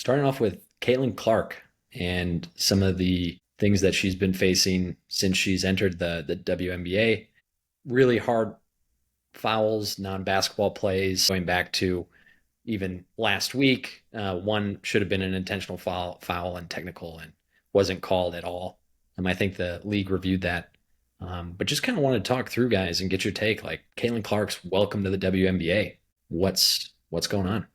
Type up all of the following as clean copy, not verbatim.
starting off with Caitlin Clark and some of the things that she's been facing since she's entered the WNBA. Really hard fouls, non-basketball plays, going back to even last week. One should have been an intentional foul and technical and wasn't called at all. I think the league reviewed that. But just kind of want to talk through, guys, and get your take. Like Caitlin Clark's welcome to the WNBA. What's going on?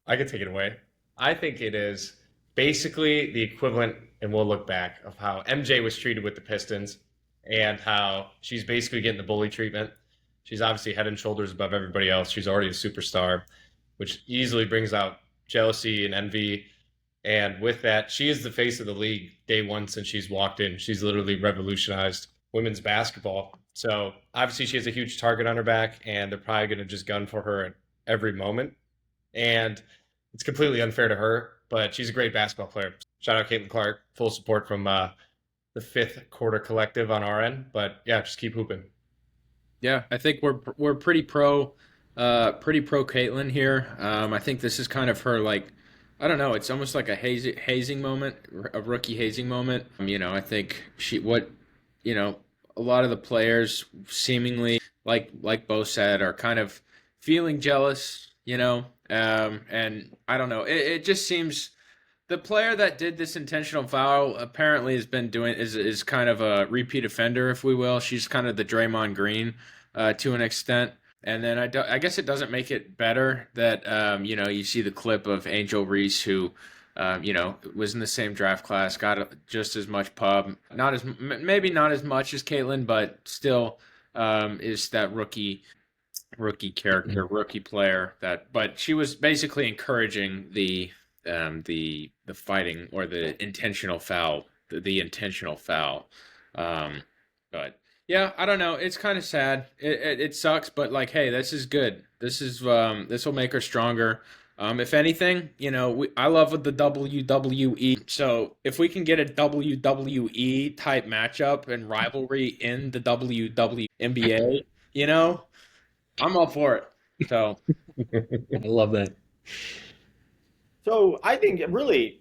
I could take it away. I think it is basically the equivalent, and we'll look back, of how MJ was treated with the Pistons and how she's basically getting the bully treatment. She's obviously head and shoulders above everybody else. She's already a superstar, which easily brings out jealousy and envy. And with that, she is the face of the league day one since she's walked in. She's literally revolutionized women's basketball. So obviously she has a huge target on her back, and they're probably going to just gun for her at every moment. And it's completely unfair to her, but she's a great basketball player. Shout out Caitlin Clark, full support from the fifth quarter collective on our end. But yeah, just keep hooping. Yeah, I think we're pretty pro Caitlin here. I think this is kind of her, like, I don't know, it's almost like a hazing moment, a rookie hazing moment. I think a lot of the players seemingly, like Bo said, are kind of feeling jealous. And I don't know. It just seems the player that did this intentional foul apparently has been doing is kind of a repeat offender, if we will. She's kind of the Draymond Green to an extent. And then I guess it doesn't make it better that you see the clip of Angel Reese, who was in the same draft class, got just as much pub, maybe not as much as Caitlin, but still is that rookie character, rookie player but she was basically encouraging the fighting or the intentional foul, the intentional foul. But yeah, I don't know. It's kind of sad. It sucks, but like, hey, this is good. This will make her stronger. If anything, I love with the WWE. So if we can get a WWE type matchup and rivalry in the WNBA, I'm all for it. So I love that. So I think really,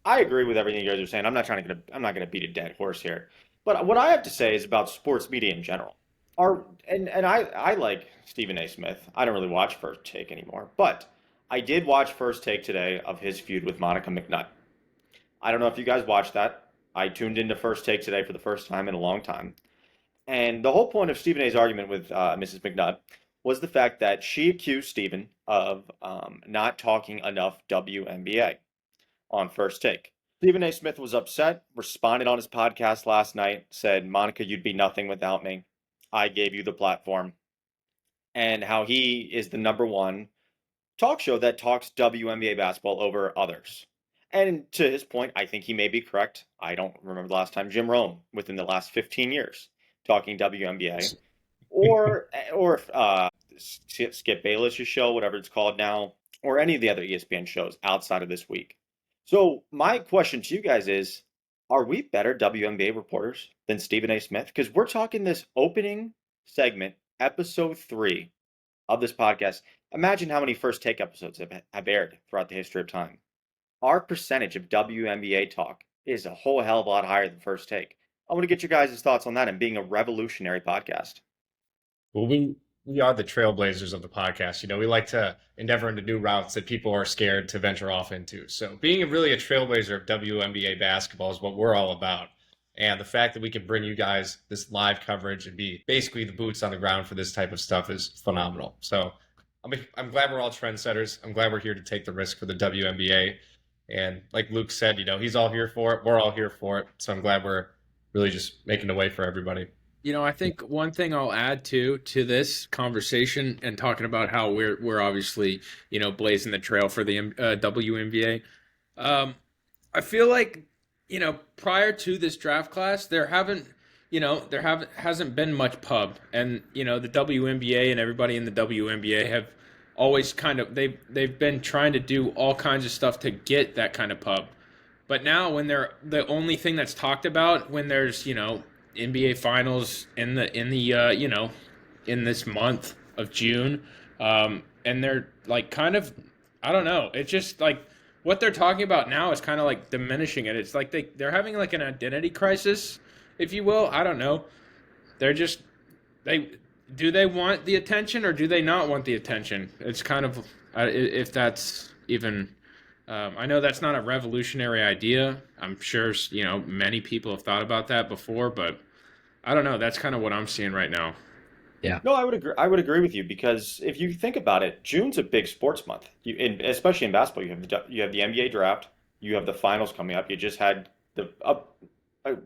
I agree with everything you guys are saying. I'm not gonna beat a dead horse here. But what I have to say is about sports media in general. I like Stephen A. Smith. I don't really watch First Take anymore, but I did watch First Take today of his feud with Monica McNutt. I don't know if you guys watched that. I tuned into First Take today for the first time in a long time. And the whole point of Stephen A's argument with Mrs. McNutt was the fact that she accused Stephen of not talking enough WNBA on First Take. Stephen A. Smith was upset, responded on his podcast last night, said, Monica, you'd be nothing without me. I gave you the platform. And how he is the number one talk show that talks WNBA basketball over others. And to his point, I think he may be correct. I don't remember the last time Jim Rome, within the last 15 years, talking WNBA. Or Skip Bayless's show, whatever it's called now, or any of the other ESPN shows outside of this week. So my question to you guys is, are we better WNBA reporters than Stephen A. Smith? Because we're talking this opening segment, episode 3 of this podcast. Imagine how many First Take episodes have aired throughout the history of time. Our percentage of WNBA talk is a whole hell of a lot higher than First Take. I want to get your guys' thoughts on that and being a revolutionary podcast. Well, we are the trailblazers of the podcast. We like to endeavor into new routes that people are scared to venture off into. So being really a trailblazer of WNBA basketball is what we're all about. And the fact that we can bring you guys this live coverage and be basically the boots on the ground for this type of stuff is phenomenal. So I'm glad we're all trendsetters. I'm glad we're here to take the risk for the WNBA. And like Luke said, he's all here for it. We're all here for it. So I'm glad we're really just making the way for everybody. I think one thing I'll add to this conversation and talking about how we're obviously, blazing the trail for the WNBA. I feel like, prior to this draft class, hasn't been much pub, and the WNBA and everybody in the WNBA have always they've been trying to do all kinds of stuff to get that kind of pub. But now when they're the only thing that's talked about when there's, NBA finals in this month, of June, and they're like kind of, I don't know. It's just like what they're talking about now is kind of like diminishing it. It's like they're having like an identity crisis, if you will. I don't know. They're just they do they want the attention or do they not want the attention? It's kind of if that's even. I know that's not a revolutionary idea. I'm sure many people have thought about that before, but I don't know. That's kind of what I'm seeing right now. Yeah. No, I would agree. I would agree with you because if you think about it, June's a big sports month. Especially in basketball, you have the NBA draft, you have the finals coming up. You just had the a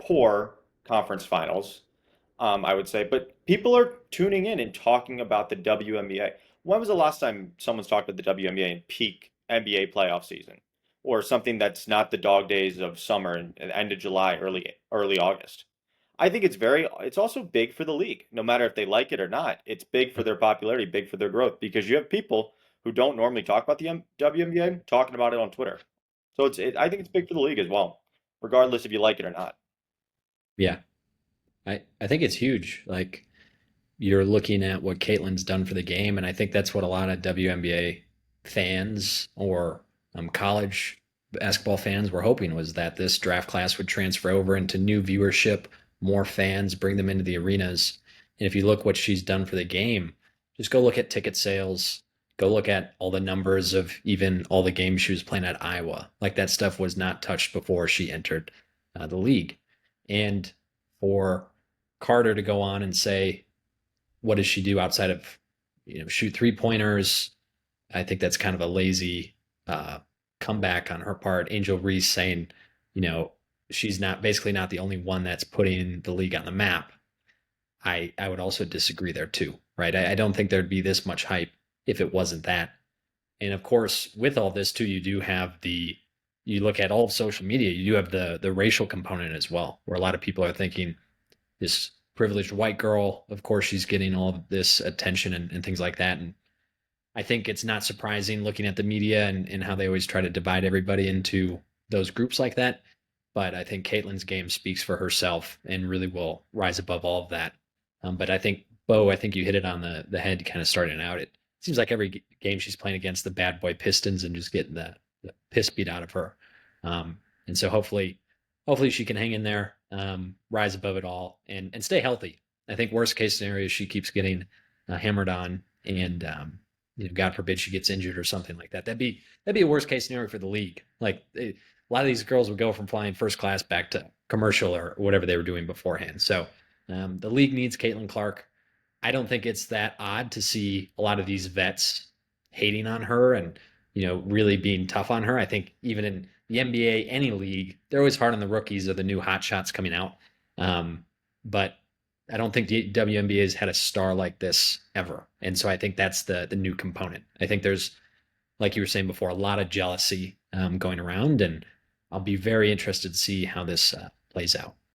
poor conference finals, I would say, but people are tuning in and talking about the WNBA. When was the last time someone's talked about the WNBA in peak NBA playoff season, or something that's not the dog days of summer and end of July, early August? I think it's also big for the league, no matter if they like it or not. It's big for their popularity, big for their growth, because you have people who don't normally talk about the WNBA talking about it on Twitter. So I think it's big for the league as well, regardless if you like it or not. Yeah. I think it's huge. Like you're looking at what Caitlin's done for the game, and I think that's what a lot of WNBA fans or college basketball fans were hoping was that this draft class would transfer over into new viewership, more fans, bring them into the arenas. And if you look what she's done for the game, just go look at ticket sales, go look at all the numbers of even all the games she was playing at Iowa. Like that stuff was not touched before she entered the league. And for Carter to go on and say, what does she do outside of, shoot 3 pointers? I think that's kind of a lazy uh, comeback on her part. Angel Reese saying, you know, she's not basically not the only one that's putting the league on the map. I would also disagree there too, right? I don't think there'd be this much hype if it wasn't that. And of course, with all this too, you look at all of social media, you do have the racial component as well, where a lot of people are thinking this privileged white girl, of course, she's getting all of this attention and things like that. And I think it's not surprising looking at the media and how they always try to divide everybody into those groups like that. But I think Caitlin's game speaks for herself and really will rise above all of that. But I think, Bo, I think you hit it on the head kind of starting out. It seems like every game she's playing against the bad boy Pistons and just getting the piss beat out of her. And so hopefully she can hang in there, rise above it all, and stay healthy. I think worst case scenario she keeps getting hammered on, and God forbid she gets injured or something like that. That'd be a worst case scenario for the league. Like a lot of these girls would go from flying first class back to commercial or whatever they were doing beforehand. So the league needs Caitlin Clark. I don't think it's that odd to see a lot of these vets hating on her and really being tough on her. I think even in the NBA, any league, they're always hard on the rookies or the new hot shots coming out. But I don't think the WNBA has had a star like this ever, and so I think that's the new component. I think there's, like you were saying before, a lot of jealousy going around, and I'll be very interested to see how this plays out.